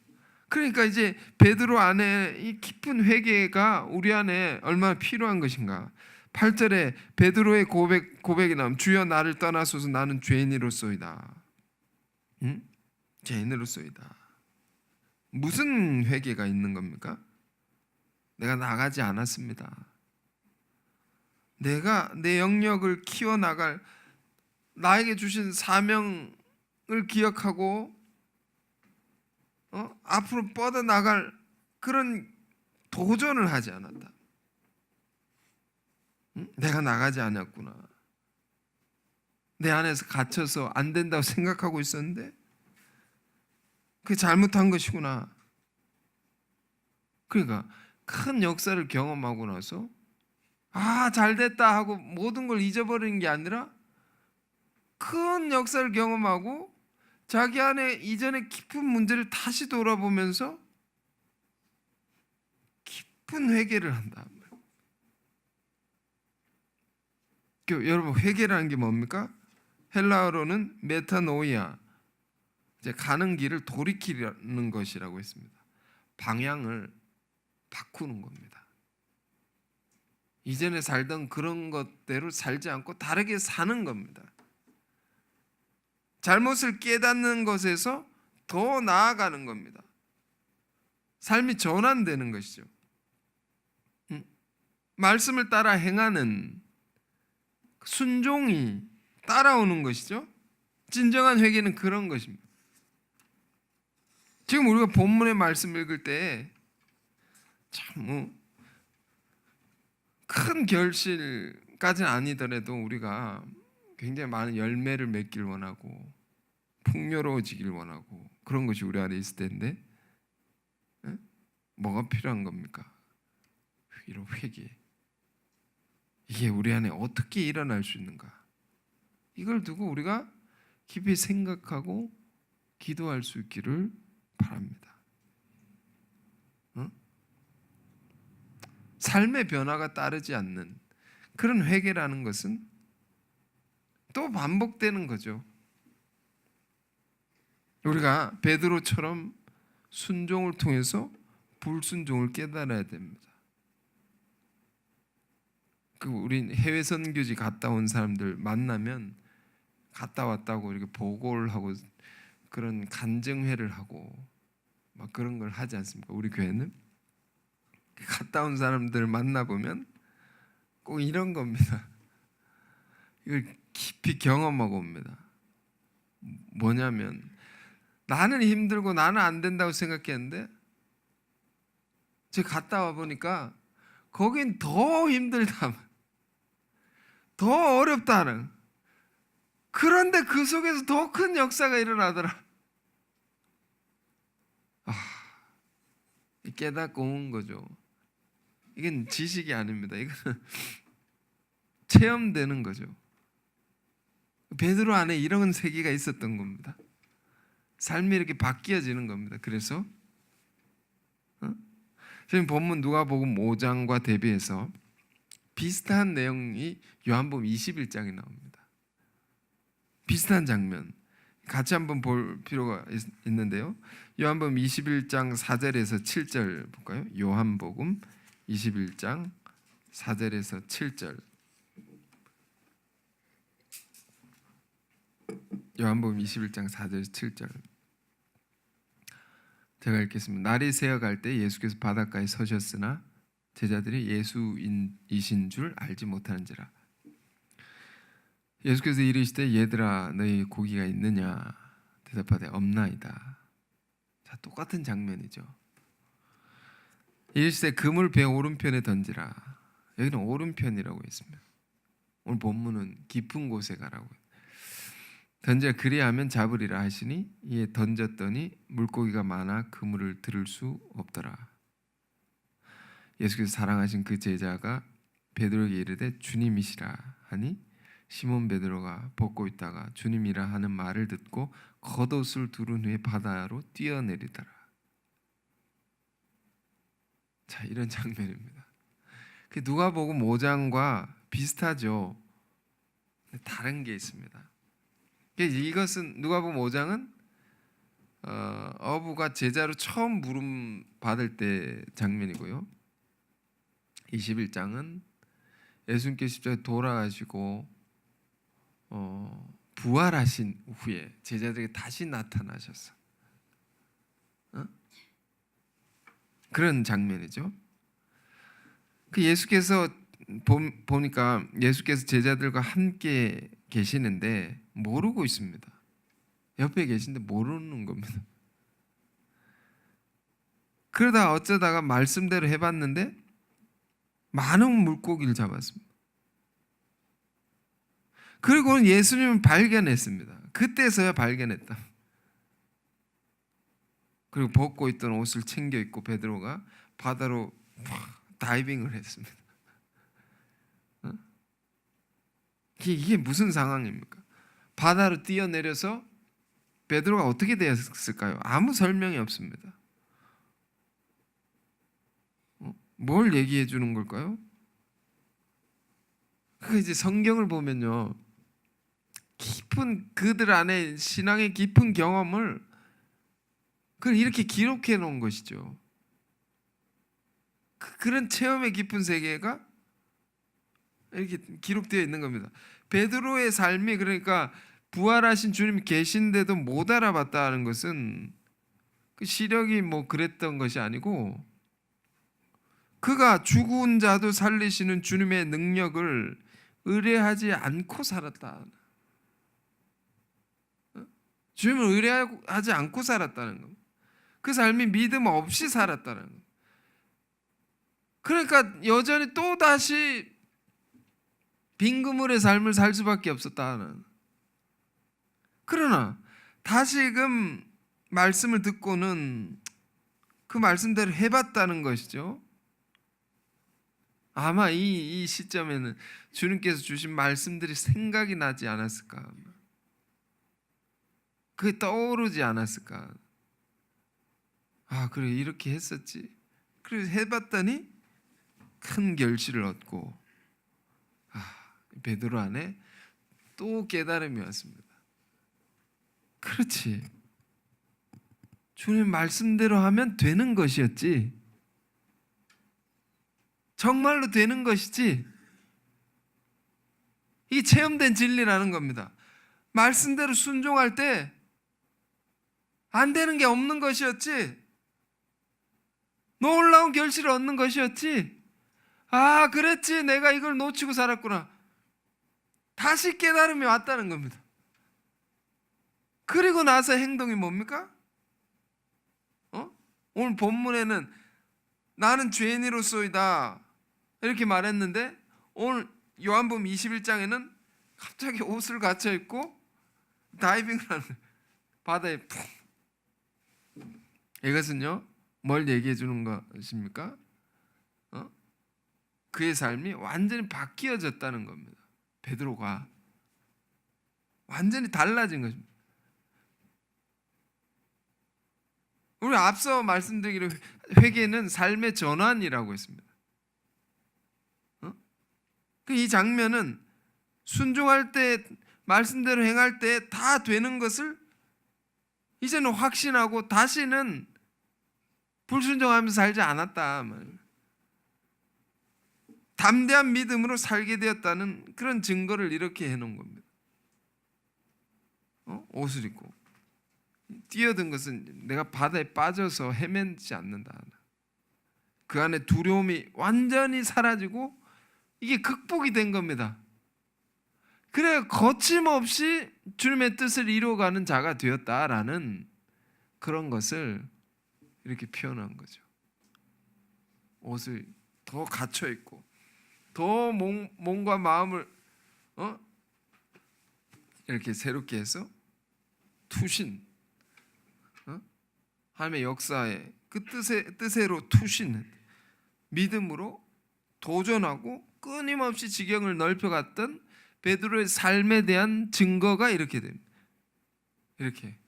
그러니까 이제 베드로 안에 이 깊은 회개가 우리 안에 얼마나 필요한 것인가. 8절에 베드로의 고백이 나오면, 주여 나를 떠나소서, 나는 죄인으로소이다. 죄인으로소이다. 무슨 회개가 있는 겁니까? 내가 나가지 않았습니다. 내가 내 영역을 키워나갈, 나에게 주신 사명을 기억하고 앞으로 뻗어나갈 그런 도전을 하지 않았다. 내가 나가지 않았구나. 내 안에서 갇혀서 안 된다고 생각하고 있었는데 그게 잘못한 것이구나. 그러니까 큰 역사를 경험하고 나서 잘됐다 하고 모든 걸 잊어버리는 게 아니라, 큰 역사를 경험하고 자기 안에 이전의 깊은 문제를 다시 돌아보면서 깊은 회개를 한다. 여러분, 회개라는 게 뭡니까? 헬라어로는 메타노이아, 이제 가는 길을 돌이키는 것이라고 했습니다. 방향을 바꾸는 겁니다. 이전에 살던 그런 것대로 살지 않고 다르게 사는 겁니다. 잘못을 깨닫는 것에서 더 나아가는 겁니다. 삶이 전환되는 것이죠. 말씀을 따라 행하는 순종이 따라오는 것이죠. 진정한 회개는 그런 것입니다. 지금 우리가 본문의 말씀 읽을 때 참 큰 결실까지는 아니더라도 우리가 굉장히 많은 열매를 맺길 원하고 풍요로워지길 원하고 그런 것이 우리 안에 있을 텐데, 뭐가 필요한 겁니까? 이런 회개. 이게 우리 안에 어떻게 일어날 수 있는가? 이걸 두고 우리가 깊이 생각하고 기도할 수 있기를 바랍니다. 삶의 변화가 따르지 않는 그런 회개라는 것은 또 반복되는 거죠. 우리가 베드로처럼 순종을 통해서 불순종을 깨달아야 됩니다. 우리 해외 선교지 갔다 온 사람들 만나면 갔다 왔다고 이렇게 보고를 하고 그런 간증회를 하고 막 그런 걸 하지 않습니까? 우리 교회는 갔다 온 사람들 만나보면 꼭 이런 겁니다. 이걸 깊이 경험하고 옵니다. 뭐냐면 나는 힘들고 나는 안 된다고 생각했는데 제가 갔다 와 보니까 거긴 더 힘들다, 더 어렵다는. 그런데 그 속에서 더 큰 역사가 일어나더라. 깨닫고 온 거죠. 이건 지식이 아닙니다. 이거는 체험되는 거죠. 베드로 안에 이런 세계가 있었던 겁니다. 삶이 이렇게 바뀌어지는 겁니다. 그래서 지금 본문 누가복음 5장과 대비해서 비슷한 내용이 요한복음 21장에 나옵니다. 비슷한 장면 같이 한번 볼 필요가 있는데요. 요한복음 21장 4절에서 7절 볼까요? 요한복음 21장 4절에서 7절. 요한복음 21장 4절에서 7절. 제가 읽겠습니다. 날이 새어갈 때 예수께서 바닷가에 서셨으나 제자들이 예수이신 줄 알지 못하는지라. 예수께서 이르시되 얘들아 너희 고기가 있느냐 대답하되 없나이다. 자, 똑같은 장면이죠. 이르시되 그물 배 오른편에 던지라. 여기는 오른편이라고 했습니다. 오늘 본문은 깊은 곳에 가라고. 던져 그리하면 잡으리라 하시니 이에 던졌더니 물고기가 많아 그물을 들을 수 없더라. 예수께서 사랑하신 그 제자가 베드로에게 이르되 주님이시라 하니 시몬 베드로가 벗고 있다가 주님이라 하는 말을 듣고 겉옷을 두른 후에 바다로 뛰어내리더라. 자, 이런 장면입니다. 누가복음 5장과 비슷하죠. 다른 게 있습니다. 이것은 누가복음 5장은 어부가 제자로 처음 부름 받을 때 장면이고요. 21장은 예수님께서 십자가에 돌아가시고 부활하신 후에 제자들에게 다시 나타나셔서 그런 장면이죠. 예수께서 보니까 예수께서 제자들과 함께 계시는데 모르고 있습니다. 옆에 계신데 모르는 겁니다. 그러다 어쩌다가 말씀대로 해봤는데 많은 물고기를 잡았습니다. 그리고는 예수님을 발견했습니다. 그때서야 발견했다. 그리고 벗고 있던 옷을 챙겨 입고 베드로가 바다로 다이빙을 했습니다. 이게 무슨 상황입니까? 바다로 뛰어내려서 베드로가 어떻게 되었을까요? 아무 설명이 없습니다. 뭘 얘기해 주는 걸까요? 이제 성경을 보면요, 깊은 그들 안에 신앙의 깊은 경험을 그걸 이렇게 기록해 놓은 것이죠. 그런 체험의 깊은 세계가 이렇게 기록되어 있는 겁니다. 베드로의 삶이 그러니까 부활하신 주님이 계신데도 못 알아봤다는 것은 그 시력이 뭐 그랬던 것이 아니고 그가 죽은 자도 살리시는 주님의 능력을 의뢰하지 않고 살았다. 주님을 의뢰하지 않고 살았다는 겁니다. 그 삶이 믿음 없이 살았다는 겁니다. 그러니까 여전히 또 다시 빈 그물의 삶을 살 수밖에 없었다는. 그러나 다시금 말씀을 듣고는 그 말씀대로 해봤다는 것이죠. 아마 이 시점에는 주님께서 주신 말씀들이 생각이 나지 않았을까? 그게 떠오르지 않았을까? 아, 그래 이렇게 했었지. 그래서 해봤더니 큰 결실을 얻고 베드로 안에 또 깨달음이 왔습니다. 그렇지, 주님 말씀대로 하면 되는 것이었지, 정말로 되는 것이지, 이게 체험된 진리라는 겁니다. 말씀대로 순종할 때 안 되는 게 없는 것이었지, 놀라운 결실을 얻는 것이었지. 아, 그랬지, 내가 이걸 놓치고 살았구나. 다시 깨달음이 왔다는 겁니다. 그리고 나서 행동이 뭡니까? 오늘 본문에는 나는 죄인으로소이다 이렇게 말했는데, 오늘 요한복음 21장에는 갑자기 옷을 갖춰 입고 다이빙을 하는 거예요. 바다에 푹. 이것은요, 뭘 얘기해 주는 것입니까? 그의 삶이 완전히 바뀌어졌다는 겁니다. 베드로가 완전히 달라진 것입니다. 우리 앞서 말씀드리기로 회개는 삶의 전환이라고 했습니다. 이 장면은 순종할 때, 말씀대로 행할 때 다 되는 것을 이제는 확신하고 다시는 불순종하면서 살지 않았다, 담대한 믿음으로 살게 되었다는 그런 증거를 이렇게 해놓은 겁니다. 옷을 입고 뛰어든 것은 내가 바다에 빠져서 헤매지 않는다. 그 안에 두려움이 완전히 사라지고 이게 극복이 된 겁니다. 그래 거침없이 주님의 뜻을 이루어가는 자가 되었다라는 그런 것을 이렇게 표현한 거죠. 옷을 더 갖춰 입고 더 몸과 마음을 이렇게 새롭게 해서 투신, 하나님의 역사에 그 뜻대로 투신, 믿음으로 도전하고 끊임없이 지경을 넓혀갔던 베드로의 삶에 대한 증거가 이렇게 됩니다. 이렇게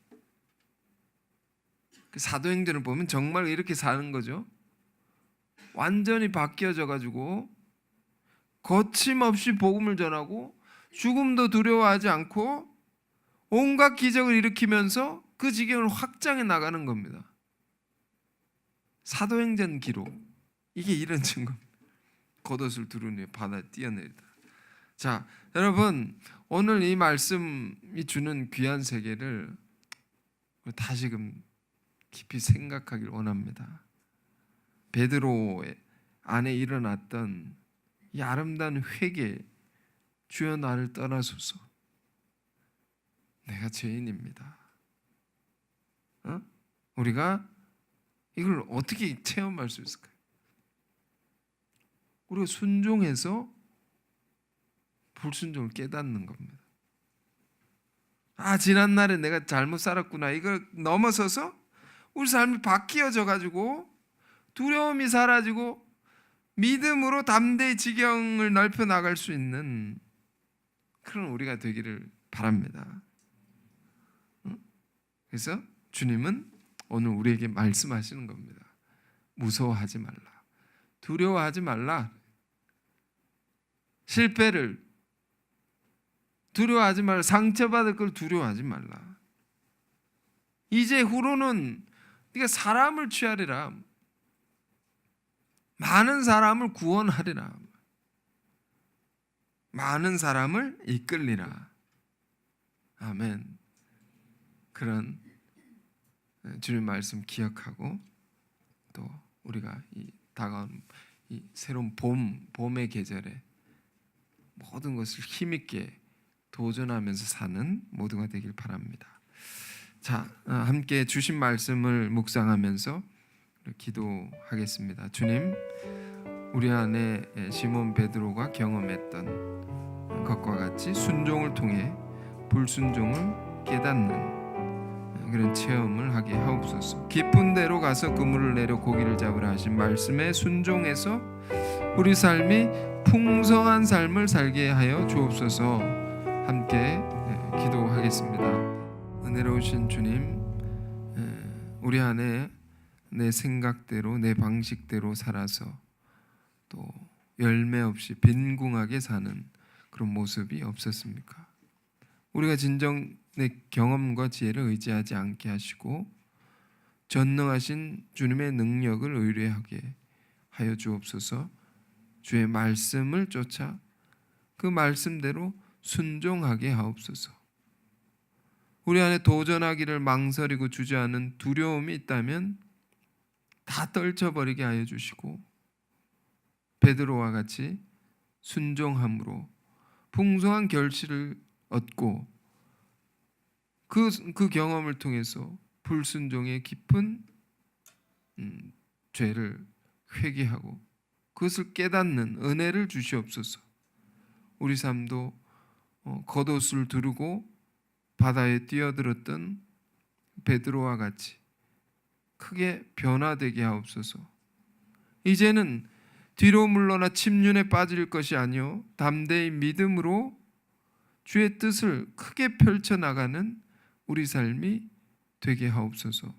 사도행전을 보면 정말 이렇게 사는 거죠. 완전히 바뀌어져 가지고 거침없이 복음을 전하고 죽음도 두려워하지 않고 온갖 기적을 일으키면서 그 지경을 확장해 나가는 겁니다. 사도행전 기록, 이게 이런 증거입니다. 겉옷을 두르니 바다에 뛰어내리다. 자, 여러분, 오늘 이 말씀이 주는 귀한 세계를 다시금 깊이 생각하길 원합니다. 베드로 안에 일어났던 이 아름다운 회개, 주여 나를 떠나소서, 내가 죄인입니다. 우리가 이걸 어떻게 체험할 수 있을까요? 우리가 순종해서 불순종을 깨닫는 겁니다. 지난 날에 내가 잘못 살았구나, 이걸 넘어서서 우리 삶이 바뀌어져 가지고 두려움이 사라지고 믿음으로 담대히 지경을 넓혀 나갈 수 있는 그런 우리가 되기를 바랍니다. 그래서 주님은 오늘 우리에게 말씀하시는 겁니다. 무서워하지 말라, 두려워하지 말라, 실패를 두려워하지 말라, 상처받을 걸 두려워하지 말라. 이제 후로는 네가 사람을 취하리라, 많은 사람을 구원하리라, 많은 사람을 이끌리라. 아멘. 그런 주님 말씀 기억하고, 또 우리가 이 다가온 이 새로운 봄의 계절에 모든 것을 힘있게 도전하면서 사는 모두가 되길 바랍니다. 자, 함께 주신 말씀을 묵상하면서 기도하겠습니다. 주님, 우리 안에 시몬 베드로가 경험했던 것과 같이 순종을 통해 불순종을 깨닫는 그런 체험을 하게 하옵소서. 깊은 데로 가서 그물을 내려 고기를 잡으라 하신 말씀에 순종해서 우리 삶이 풍성한 삶을 살게 하여 주옵소서. 함께 기도하겠습니다. 은혜로우신 주님, 우리 안에 내 생각대로 내 방식대로 살아서 또 열매 없이 빈궁하게 사는 그런 모습이 없었습니까? 우리가 진정 내 경험과 지혜를 의지하지 않게 하시고 전능하신 주님의 능력을 의뢰하게 하여 주옵소서. 주의 말씀을 쫓아 그 말씀대로 순종하게 하옵소서. 우리 안에 도전하기를 망설이고 주저하는 두려움이 있다면 다 떨쳐버리게 하여 주시고 베드로와 같이 순종함으로 풍성한 결실을 얻고 그 경험을 통해서 불순종의 깊은 죄를 회개하고 그것을 깨닫는 은혜를 주시옵소서. 우리 삶도 겉옷을 두르고 바다에 뛰어들었던 베드로와 같이 크게 변화되게 하옵소서. 이제는 뒤로 물러나 침륜에 빠질 것이 아니요 담대히 믿음으로 주의 뜻을 크게 펼쳐나가는 우리 삶이 되게 하옵소서.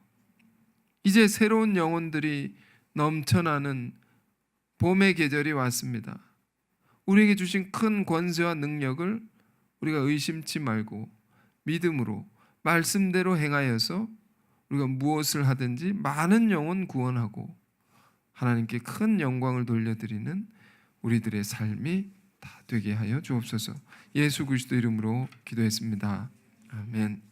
이제 새로운 영혼들이 넘쳐나는 봄의 계절이 왔습니다. 우리에게 주신 큰 권세와 능력을 우리가 의심치 말고 믿음으로 말씀대로 행하여서 우리가 무엇을 하든지 많은 영혼 구원하고 하나님께 큰 영광을 돌려드리는 우리들의 삶이 다 되게 하여 주옵소서. 예수 그리스도 이름으로 기도했습니다. 아멘.